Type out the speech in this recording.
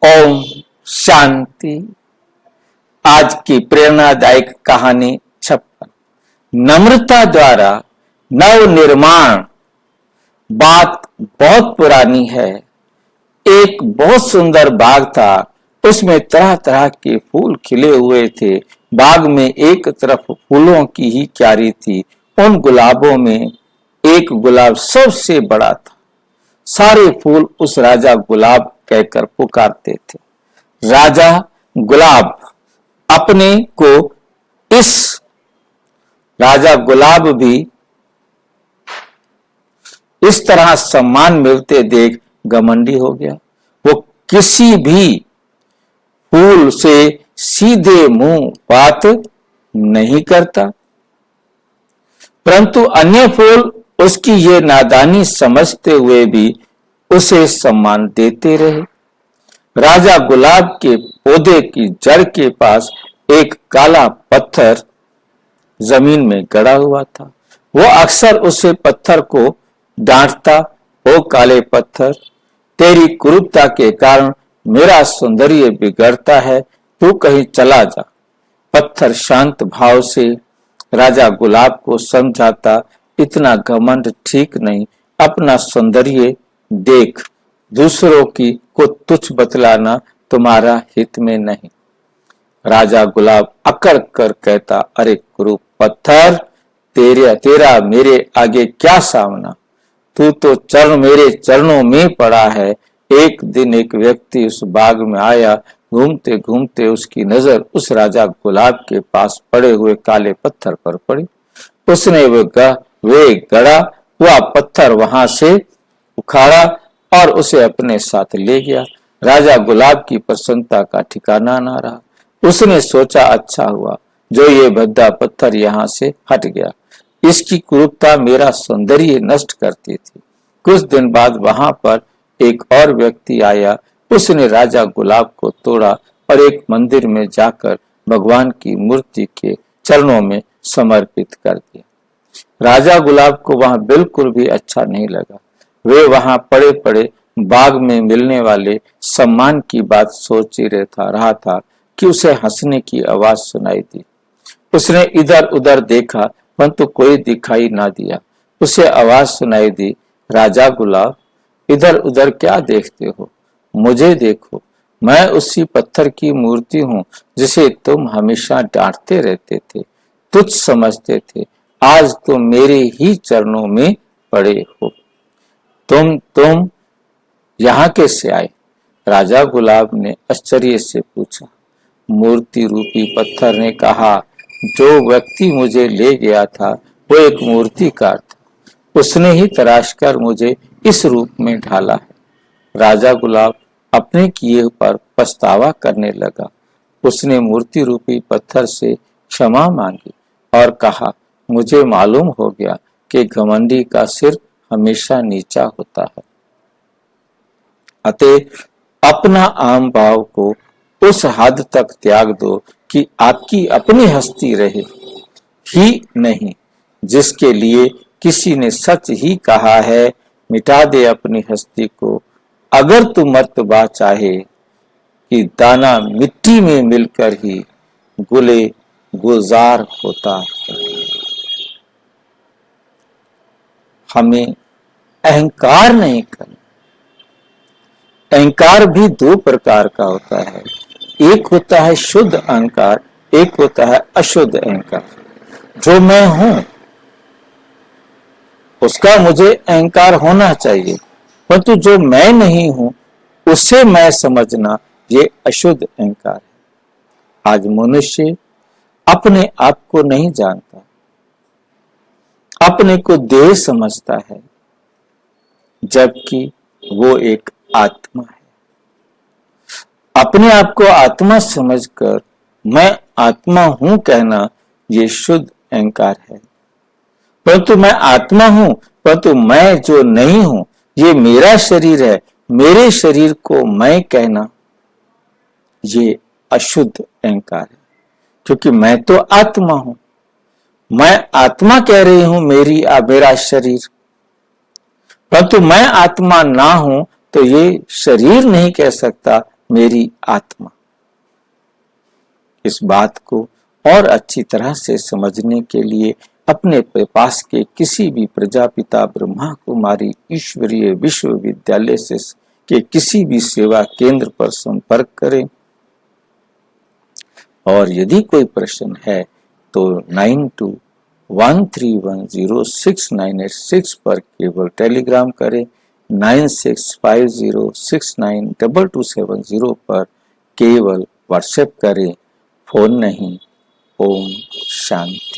ओम शांति। आज की प्रेरणादायक कहानी 56। नम्रता द्वारा नव निर्माण। बात बहुत पुरानी है। एक बहुत सुंदर बाग था, उसमें तरह तरह के फूल खिले हुए थे। बाग में एक तरफ फूलों की ही क्यारी थी। उन गुलाबों में एक गुलाब सबसे बड़ा था। सारे फूल उस राजा गुलाब कहकर पुकारते थे। राजा गुलाब अपने को इस राजा गुलाब भी इस तरह सम्मान मिलते देख घमंडी हो गया। वो किसी भी फूल से सीधे मुंह बात नहीं करता, परंतु अन्य फूल उसकी ये नादानी समझते हुए भी उसे सम्मान देते रहे। राजा गुलाब के पौधे की जड़ के पास एक काला पत्थर जमीन में गड़ा हुआ था। वो अक्सर उसे पत्थर को डांटता, ओ काले पत्थर, तेरी कुरूपता के कारण मेरा सौंदर्य बिगड़ता है, तू कहीं चला जा। पत्थर शांत भाव से राजा गुलाब को समझाता, इतना घमंड ठीक नहीं, अपना सौंदर्य देख, दूसरों की को तुच्छ बतलाना तुम्हारा हित में नहीं। राजा गुलाब अकड़ कर कहता, अरे कुरूप पत्थर, तेरा मेरे आगे क्या सामना, तू तो मेरे चरणों में पड़ा है। एक दिन एक व्यक्ति उस बाग में आया। घूमते घूमते उसकी नजर उस राजा गुलाब के पास पड़े हुए काले पत्थर पर पड़ी। उसने वे गड़ा हुआ पत्थर वहां से उखाड़ा और उसे अपने साथ ले गया। राजा गुलाब की प्रसन्नता का ठिकाना ना रहा। उसने सोचा, अच्छा हुआ जो ये भद्दा पत्थर यहाँ से हट गया, इसकी कुरूपता मेरा सौंदर्य नष्ट करती थी। कुछ दिन बाद वहां पर एक और व्यक्ति आया। उसने राजा गुलाब को तोड़ा और एक मंदिर में जाकर भगवान की मूर्ति के चरणों में समर्पित कर दिया। राजा गुलाब को वहां बिल्कुल भी अच्छा नहीं लगा। वे वहां पड़े पड़े बाग में मिलने वाले सम्मान की बात सोच ही रहा था कि उसे हंसने की आवाज सुनाई दी। उसने इधर उधर देखा, परंतु कोई दिखाई ना दिया। उसे आवाज सुनाई दी, राजा गुलाब, इधर उधर क्या देखते हो, मुझे देखो, मैं उसी पत्थर की मूर्ति हूँ जिसे तुम हमेशा डांटते रहते थे, तुच्छ समझते थे। आज तुम मेरे ही चरणों में पड़े हो। तुम यहाँ कैसे आए? राजा गुलाब ने आश्चर्य से पूछा। मूर्ति रूपी पत्थर ने कहा, जो व्यक्ति मुझे ले गया था वो एक मूर्तिकार था। उसने ही तराश कर मुझे इस रूप में ढाला है। राजा गुलाब अपने किए पर पछतावा करने लगा। उसने मूर्ति रूपी पत्थर से क्षमा मांगी और कहा, मुझे मालूम हो गया कि घमंडी का सिर हमेशा नीचा होता है। अतः अपना आम भाव को उस हद तक त्याग दो कि आपकी अपनी हस्ती रहे ही नहीं। जिसके लिए किसी ने सच ही कहा है, मिटा दे अपनी हस्ती को, अगर तू मर्तबा चाहे कि दाना मिट्टी में मिलकर ही गुले गुलजार होता है। हमें अहंकार नहीं करना। अहंकार भी दो प्रकार का होता है। एक होता है शुद्ध अहंकार, एक होता है अशुद्ध अहंकार। जो मैं हूं उसका मुझे अहंकार होना चाहिए, परंतु जो मैं नहीं हूं उससे मैं समझना, ये अशुद्ध अहंकार है। आज मनुष्य अपने आप को नहीं जानता, अपने को देह समझता है, जबकि वो एक आत्मा है। अपने आप को आत्मा समझकर मैं आत्मा हूं कहना, ये शुद्ध अहंकार है। परंतु मैं आत्मा हूं, परंतु मैं जो नहीं हूं, ये मेरा शरीर है, मेरे शरीर को मैं कहना, ये अशुद्ध अहंकार है। क्योंकि मैं तो आत्मा हूं, मैं आत्मा कह रही हूं मेरा शरीर, परंतु मैं आत्मा ना हूं तो ये शरीर नहीं कह सकता मेरी आत्मा। इस बात को और अच्छी तरह से समझने के लिए अपने पास के किसी भी प्रजापिता ब्रह्मा कुमारी ईश्वरीय विश्वविद्यालय से के किसी भी सेवा केंद्र पर संपर्क करें। और यदि कोई प्रश्न है तो 9213106986 पर केवल टेलीग्राम करें। 9650692270 पर केवल व्हाट्सएप करें, फोन नहीं। ओम शांति।